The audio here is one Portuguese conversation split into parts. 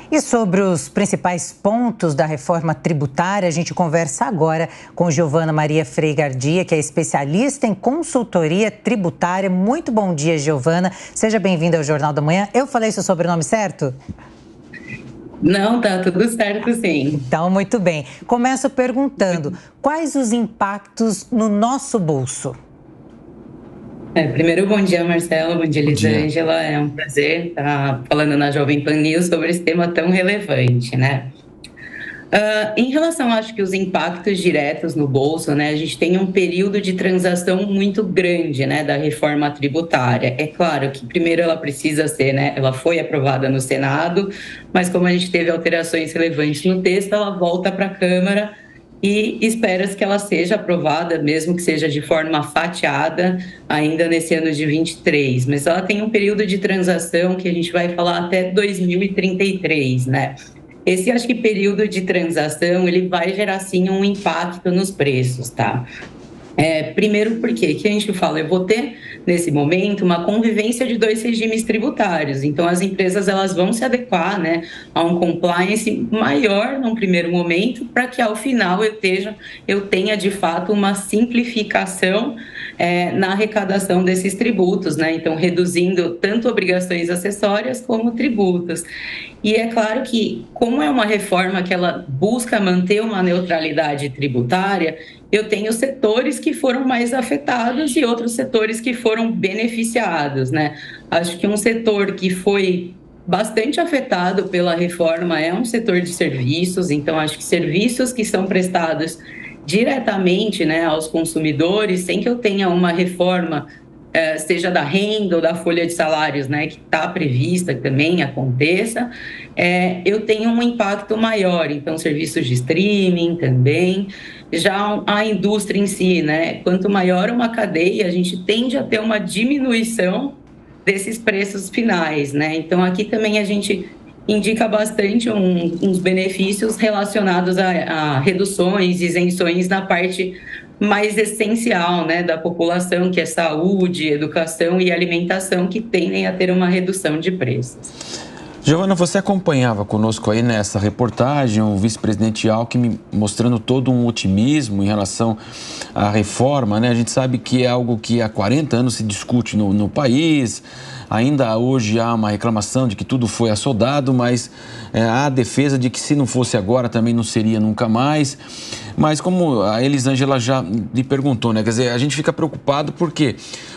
E sobre os principais pontos da reforma tributária, a gente conversa agora com Giovana Maria Freigardia, que é especialista em consultoria tributária. Muito bom dia, Giovana. Seja bem-vinda ao Jornal da Manhã. Eu falei seu sobrenome certo? Não, tá tudo certo, sim. Então, muito bem. Começo perguntando, quais os impactos no nosso bolso? Primeiro, bom dia, Marcelo, bom dia, Elisângela. É um prazer estar falando na Jovem Pan News sobre esse tema tão relevante, né? Em relação, acho que os impactos diretos no bolso, né? A gente tem um período de transação muito grande, né, da reforma tributária. É claro que primeiro ela precisa ser, né? Ela foi aprovada no Senado, mas como a gente teve alterações relevantes no texto, ela volta para a Câmara e espera-se que ela seja aprovada, mesmo que seja de forma fatiada, ainda nesse ano de 23. Mas ela tem um período de transação que a gente vai falar até 2033, né? Esse, acho que, período de transação, ele vai gerar, sim, um impacto nos preços, tá? Primeiro, porque que a gente fala, eu vou ter, nesse momento, uma convivência de dois regimes tributários. Então, as empresas elas vão se adequar, né, a um compliance maior num primeiro momento, para que, ao final, eu tenha, de fato, uma simplificação na arrecadação desses tributos, né? Então, reduzindo tanto obrigações acessórias como tributos. E é claro que, como é uma reforma que ela busca manter uma neutralidade tributária, eu tenho setores que foram mais afetados e outros setores que foram beneficiados, né? Acho que um setor que foi bastante afetado pela reforma é um setor de serviços, então acho que serviços que são prestados diretamente, né, aos consumidores, sem que eu tenha uma reforma, seja da renda ou da folha de salários, né, que está prevista que também aconteça, eu tenho um impacto maior. Então, serviços de streaming também. Já a indústria em si, né, quanto maior uma cadeia, a gente tende a ter uma diminuição desses preços finais, né? Então, aqui também a gente indica bastante uns benefícios relacionados a reduções, isenções na parte mais essencial, né, da população, que é saúde, educação e alimentação, que tendem a ter uma redução de preços. Giovana, você acompanhava conosco aí nessa reportagem o vice-presidente Alckmin mostrando todo um otimismo em relação à reforma, né? A gente sabe que é algo que há 40 anos se discute no país. Ainda hoje há uma reclamação de que tudo foi assodado, mas há a defesa de que se não fosse agora também não seria nunca mais. Mas como a Elisângela já lhe perguntou, né? Quer dizer, a gente fica preocupado porque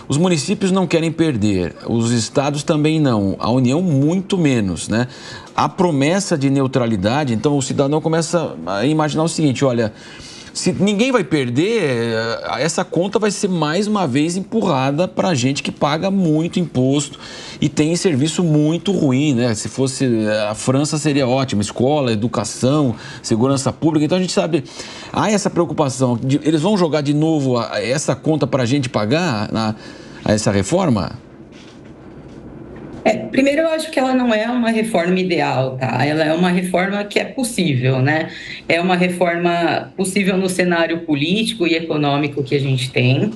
os municípios não querem perder, os estados também não, a União muito menos, né? A promessa de neutralidade, então o cidadão começa a imaginar o seguinte, olha, se ninguém vai perder, essa conta vai ser mais uma vez empurrada para a gente que paga muito imposto e tem serviço muito ruim, né? Se fosse a França seria ótimo, escola, educação, segurança pública. Então a gente sabe, há essa preocupação, eles vão jogar de novo essa conta para a gente pagar essa reforma? Primeiro, eu acho que ela não é uma reforma ideal, tá? Ela é uma reforma que é possível, né? É uma reforma possível no cenário político e econômico que a gente tem.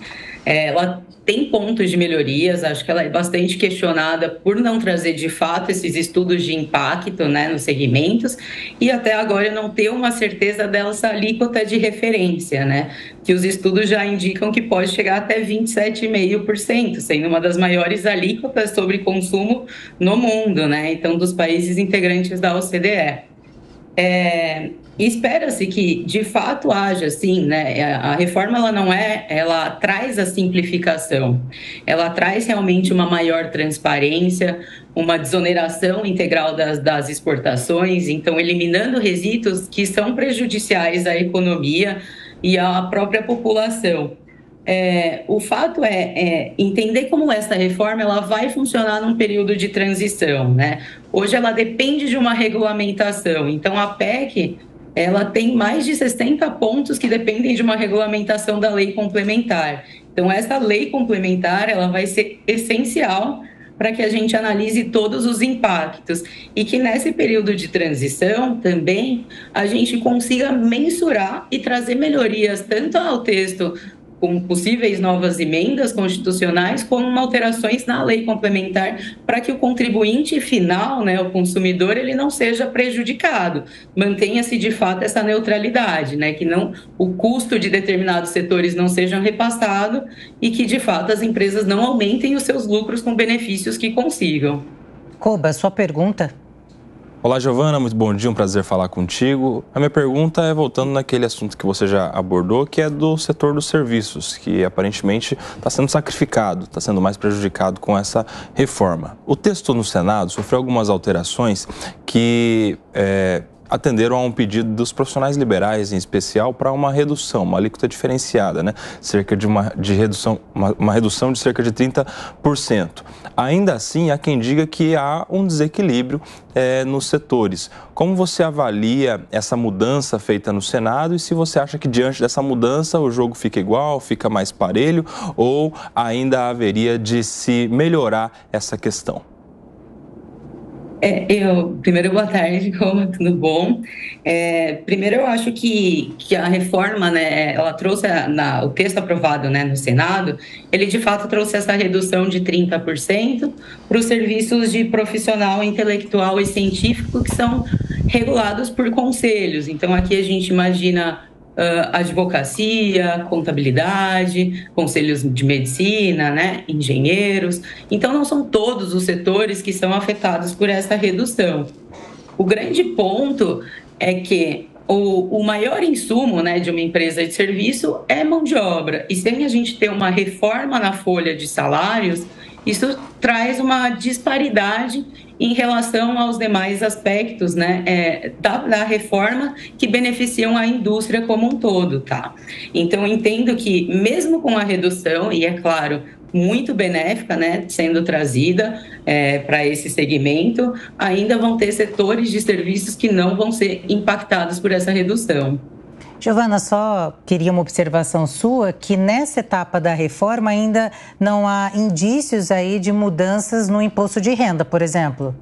Ela tem pontos de melhorias, acho que ela é bastante questionada por não trazer, de fato, esses estudos de impacto, né, nos segmentos, e até agora não ter uma certeza dessa alíquota de referência, né, que os estudos já indicam que pode chegar até 27,5%, sendo uma das maiores alíquotas sobre consumo no mundo, né, então dos países integrantes da OCDE. Espera-se que, de fato, haja, sim, né? A reforma, ela traz a simplificação, ela traz realmente uma maior transparência, uma desoneração integral das exportações, então eliminando resíduos que são prejudiciais à economia e à própria população. O fato é entender como essa reforma ela vai funcionar num período de transição, né? Hoje ela depende de uma regulamentação, então a PEC ela tem mais de 60 pontos que dependem de uma regulamentação da lei complementar. Então essa lei complementar ela vai ser essencial para que a gente analise todos os impactos e que nesse período de transição também a gente consiga mensurar e trazer melhorias tanto ao texto com possíveis novas emendas constitucionais, como alterações na lei complementar, para que o contribuinte final, né, o consumidor, ele não seja prejudicado. Mantenha-se de fato essa neutralidade, né, que não, o custo de determinados setores não seja repassado e que de fato as empresas não aumentem os seus lucros com benefícios que consigam. Koba, sua pergunta? Olá, Giovana, muito bom dia, um prazer falar contigo. A minha pergunta é voltando naquele assunto que você já abordou, que é do setor dos serviços, que aparentemente está sendo sacrificado, está sendo mais prejudicado com essa reforma. O texto no Senado sofreu algumas alterações que atenderam a um pedido dos profissionais liberais, em especial, para uma redução, uma alíquota diferenciada, né? Uma redução de cerca de 30%. Ainda assim, há quem diga que há um desequilíbrio nos setores. Como você avalia essa mudança feita no Senado e se você acha que diante dessa mudança o jogo fica igual, fica mais parelho ou ainda haveria de se melhorar essa questão? Primeiro, boa tarde, como tudo bom? Primeiro, eu acho que a reforma, né, ela trouxe, o texto aprovado, né, no Senado, ele de fato trouxe essa redução de 30% para os serviços de profissional intelectual e científico que são regulados por conselhos. Então, aqui a gente imagina advocacia, contabilidade, conselhos de medicina, né, engenheiros. Então, não são todos os setores que são afetados por essa redução. O grande ponto é que o maior insumo, né, de uma empresa de serviço é mão de obra. E sem a gente ter uma reforma na folha de salários, isso traz uma disparidade em relação aos demais aspectos, né, da reforma que beneficiam a indústria como um todo, tá? Então, entendo que mesmo com a redução, e é claro, muito benéfica, né, sendo trazida para esse segmento, ainda vão ter setores de serviços que não vão ser impactados por essa redução. Giovana, só queria uma observação sua, que nessa etapa da reforma ainda não há indícios aí de mudanças no imposto de renda, por exemplo.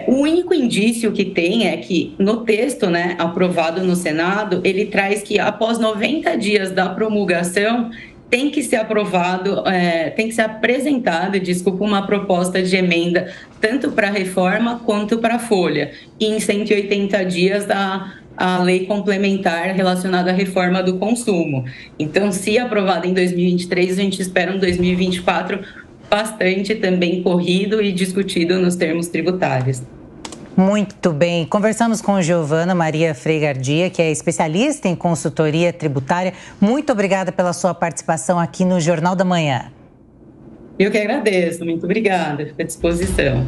O único indício que tem é que no texto, né, aprovado no Senado, ele traz que após 90 dias da promulgação tem que ser aprovado, tem que ser apresentada, uma proposta de emenda tanto para a reforma quanto para a folha, e em 180 dias a lei complementar relacionada à reforma do consumo. Então, se aprovada em 2023, a gente espera um 2024 bastante também corrido e discutido nos termos tributários. Muito bem. Conversamos com Giovana Maria Freigardia, que é especialista em consultoria tributária. Muito obrigada pela sua participação aqui no Jornal da Manhã. Eu que agradeço. Muito obrigada. Fico à disposição.